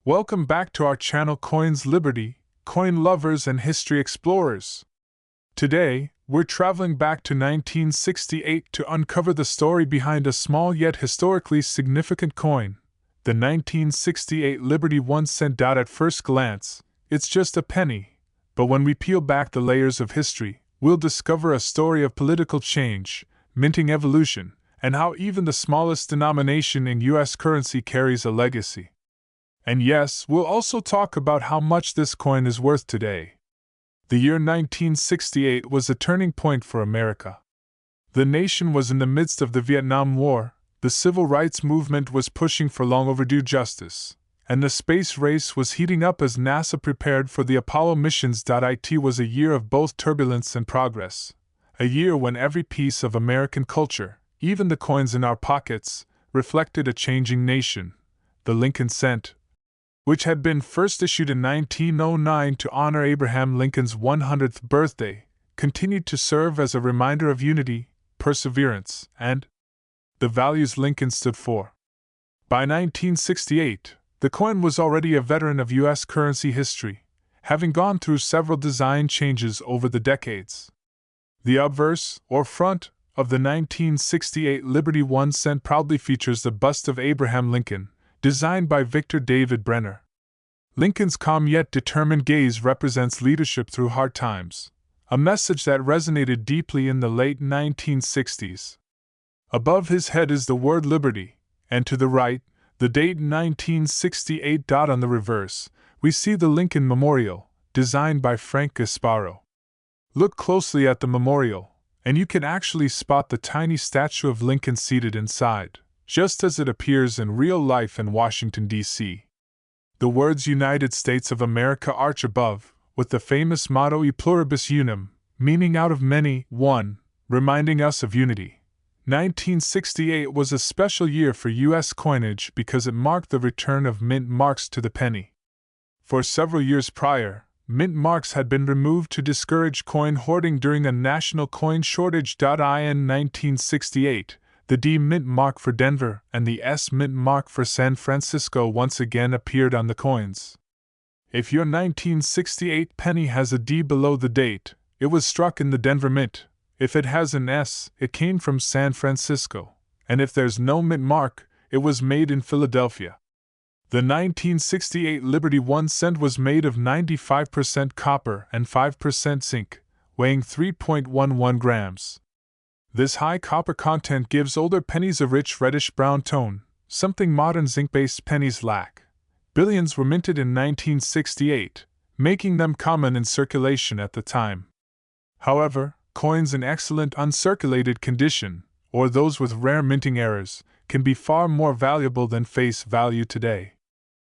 Welcome back to our channel Coins Liberty, coin lovers and history explorers. Today, we're traveling back to 1968 to uncover the story behind a small yet historically significant coin, the 1968 Liberty 1 cent. At first glance, it's just a penny, but when we peel back the layers of history, we'll discover a story of political change, minting evolution, and how even the smallest denomination in U.S. currency carries a legacy. And yes, we'll also talk about how much this coin is worth today. The year 1968 was a turning point for America. The nation was in the midst of the Vietnam War, the civil rights movement was pushing for long overdue justice, and the space race was heating up as NASA prepared for the Apollo missions. It was a year of both turbulence and progress, a year when every piece of American culture, even the coins in our pockets, reflected a changing nation. The Lincoln cent, which had been first issued in 1909 to honor Abraham Lincoln's 100th birthday, continued to serve as a reminder of unity, perseverance, and the values Lincoln stood for. By 1968, the coin was already a veteran of U.S. currency history, having gone through several design changes over the decades. The obverse, or front, of the 1968 Liberty 1 cent proudly features the bust of Abraham Lincoln, designed by Victor David Brenner. Lincoln's calm yet determined gaze represents leadership through hard times, a message that resonated deeply in the late 1960s. Above his head is the word Liberty, and to the right, the date 1968. On the reverse, we see the Lincoln Memorial, designed by Frank Gasparo. Look closely at the memorial, and you can actually spot the tiny statue of Lincoln seated inside, just as it appears in real life in Washington, D.C. The words United States of America arch above, with the famous motto E pluribus unum, meaning out of many, one, reminding us of unity. 1968 was a special year for U.S. coinage because it marked the return of mint marks to the penny. For several years prior, mint marks had been removed to discourage coin hoarding during a national coin shortage. In 1968, the D mint mark for Denver and the S mint mark for San Francisco once again appeared on the coins. If your 1968 penny has a D below the date, it was struck in the Denver mint. If it has an S, it came from San Francisco. And if there's no mint mark, it was made in Philadelphia. The 1968 Liberty 1 cent was made of 95% copper and 5% zinc, weighing 3.11 grams. This high copper content gives older pennies a rich reddish-brown tone, something modern zinc-based pennies lack. Billions were minted in 1968, making them common in circulation at the time. However, coins in excellent uncirculated condition, or those with rare minting errors, can be far more valuable than face value today.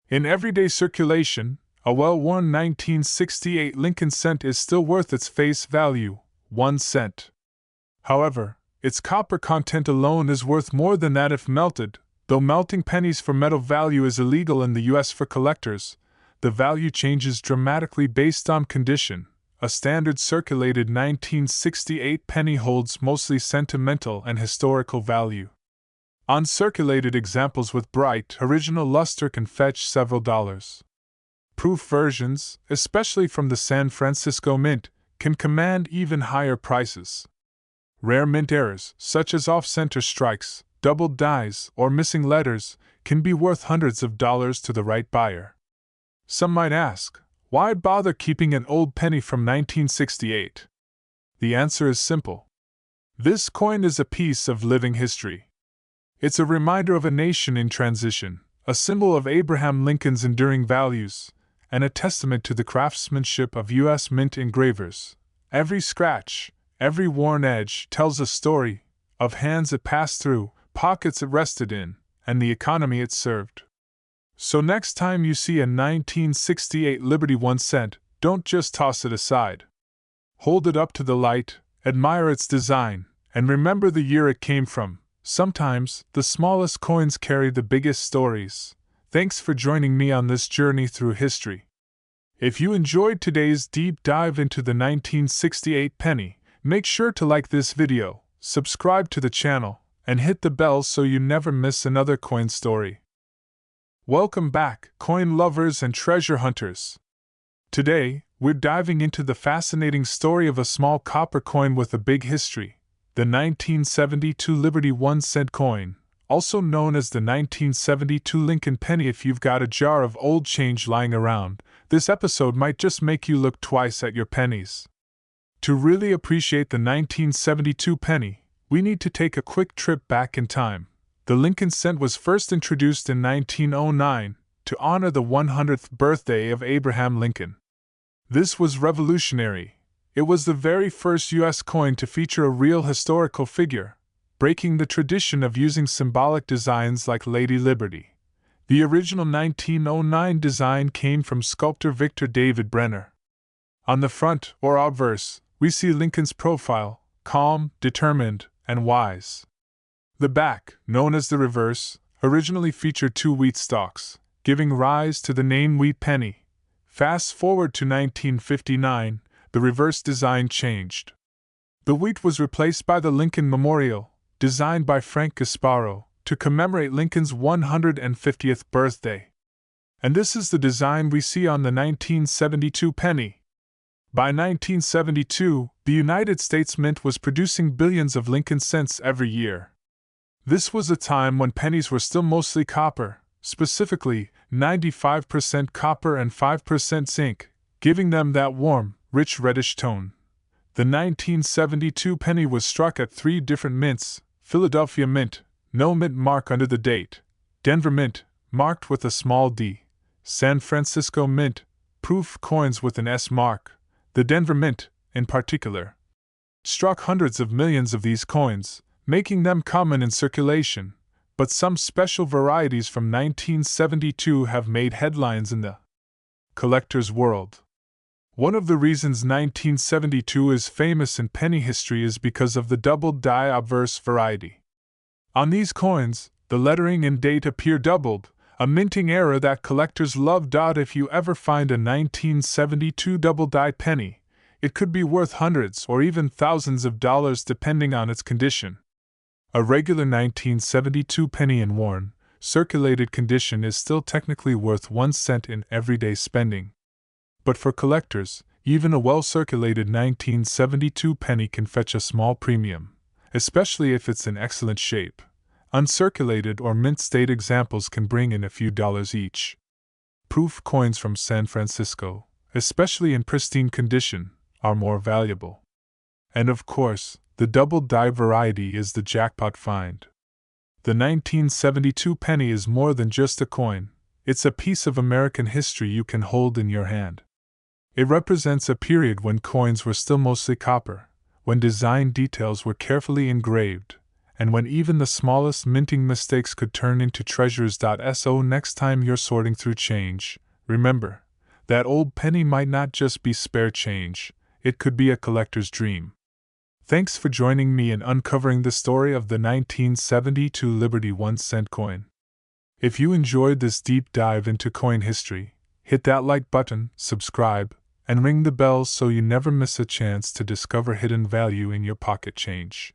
In everyday circulation, a well-worn 1968 Lincoln cent is still worth its face value, 1 cent. However, its copper content alone is worth more than that if melted. Though melting pennies for metal value is illegal in the U.S. for collectors, the value changes dramatically based on condition. A standard circulated 1968 penny holds mostly sentimental and historical value. Uncirculated examples with bright, original luster can fetch several dollars. Proof versions, especially from the San Francisco Mint, can command even higher prices. Rare mint errors, such as off-center strikes, doubled dies, or missing letters, can be worth hundreds of dollars to the right buyer. Some might ask, why bother keeping an old penny from 1968? The answer is simple. This coin is a piece of living history. It's a reminder of a nation in transition, a symbol of Abraham Lincoln's enduring values, and a testament to the craftsmanship of U.S. mint engravers. Every scratch, every worn edge tells a story of hands it passed through, pockets it rested in, and the economy it served. So next time you see a 1968 Liberty 1 cent, don't just toss it aside. Hold it up to the light, admire its design, and remember the year it came from. Sometimes, the smallest coins carry the biggest stories. Thanks for joining me on this journey through history. If you enjoyed today's deep dive into the 1968 penny, make sure to like this video, subscribe to the channel, and hit the bell so you never miss another coin story. Welcome back, coin lovers and treasure hunters. Today, we're diving into the fascinating story of a small copper coin with a big history, the 1972 Liberty 1-cent coin, also known as the 1972 Lincoln penny. If you've got a jar of old change lying around, this episode might just make you look twice at your pennies. To really appreciate the 1972 penny, we need to take a quick trip back in time. The Lincoln cent was first introduced in 1909 to honor the 100th birthday of Abraham Lincoln. This was revolutionary. It was the very first U.S. coin to feature a real historical figure, breaking the tradition of using symbolic designs like Lady Liberty. The original 1909 design came from sculptor Victor David Brenner. On the front, or obverse, we see Lincoln's profile, calm, determined, and wise. The back, known as the reverse, originally featured 2 wheat stalks, giving rise to the name wheat penny. Fast forward to 1959, the reverse design changed. The wheat was replaced by the Lincoln Memorial, designed by Frank Gasparo, to commemorate Lincoln's 150th birthday. And this is the design we see on the 1972 penny. By 1972, the United States Mint was producing billions of Lincoln cents every year. This was a time when pennies were still mostly copper, specifically 95% copper and 5% zinc, giving them that warm, rich reddish tone. The 1972 penny was struck at 3 different mints: Philadelphia Mint, no mint mark under the date; Denver Mint, marked with a small d; San Francisco Mint, proof coins with an S mark. The Denver Mint, in particular, struck hundreds of millions of these coins, making them common in circulation, but some special varieties from 1972 have made headlines in the collector's world. One of the reasons 1972 is famous in penny history is because of the doubled die obverse variety. On these coins, the lettering and date appear doubled, a minting error that collectors love. If you ever find a 1972 double die penny, it could be worth hundreds or even thousands of dollars depending on its condition. A regular 1972 penny in worn, circulated condition is still technically worth 1 cent in everyday spending. But for collectors, even a well-circulated 1972 penny can fetch a small premium, especially if it's in excellent shape. Uncirculated or mint-state examples can bring in a few dollars each. Proof coins from San Francisco, especially in pristine condition, are more valuable. And of course, the double die variety is the jackpot find. The 1972 penny is more than just a coin, it's a piece of American history you can hold in your hand. It represents a period when coins were still mostly copper, when design details were engraved, and when even the smallest minting mistakes could turn into treasures. So next time you're sorting through change, remember, that old penny might not just be spare change, it could be a collector's dream. Thanks for joining me in uncovering the story of the 1972 Liberty 1-cent coin. If you enjoyed this deep dive into coin history, hit that like button, subscribe, and ring the bell so you never miss a chance to discover hidden value in your pocket change.